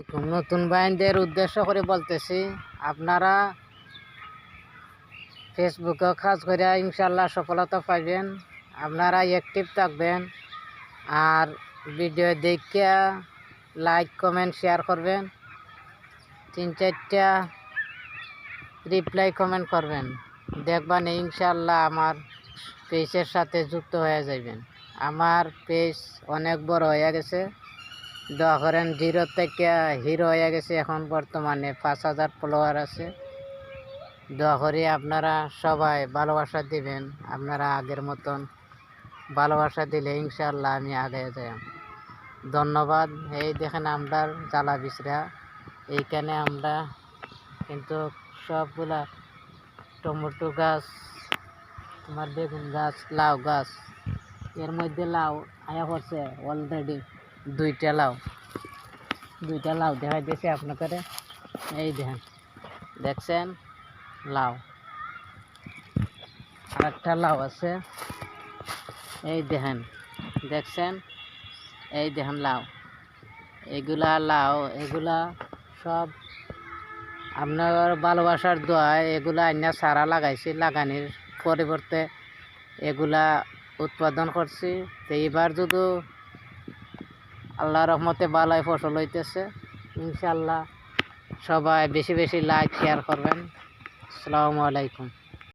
নতুন ভাইদের উদ্দেশ্য করে বলতেছি, আপনারা ফেসবুকে কাজ করে ইনশাল্লাহ সফলতা পাইবেন। আপনারা অ্যাক্টিভ থাকবেন আর ভিডিও দেখে লাইক কমেন্ট শেয়ার করবেন, 3-4টা রিপ্লাই কমেন্ট করবেন। দেখবেন ইনশাল্লাহ আমার পেজের সাথে যুক্ত হয়ে যাবেন। আমার পেজ অনেক বড় হয়ে গেছে, দোয়া করেন। 0 থেকে হিরো হয়ে গেছে, এখন বর্তমানে 5000 ফলোয়ার আছে। দোয়া করি আপনারা সবাই ভালোবাসা দিবেন। আপনারা আগের মতন ভালোবাসা দিলে ইনশাল্লাহ আমি আগে যাই। ধন্যবাদ। এই দেখেন আমরা জ্বালা বিচরা, এইখানে আমরা কিন্তু সবগুলা টমেটো গাছ, তোমার বেগুন গাছ, লাউ গাছ, এর মধ্যে লাউ আয়া করছে অলরেডি। 2টা লাউ দেখা দিয়েছে আপনাদের। এই দেখেন, দেখছেন লাউ, আরেকটা লাউ আছে। এই দেখেন, দেখছেন, এই দেখেন লাউ। এগুলা লাউ, এগুলা সব আপনার ভালোবাসার দোয়ায় এগুলা আইনা চারা লাগাইছি, লাগানির পরিবর্তে এগুলা উৎপাদন করছি। তো এবার যদি আল্লাহর রহমতে ভালোই ফসল হইতেছে, ইনশাল্লাহ সবাই বেশি বেশি লাইক শেয়ার করবেন। আসসালামু আলাইকুম।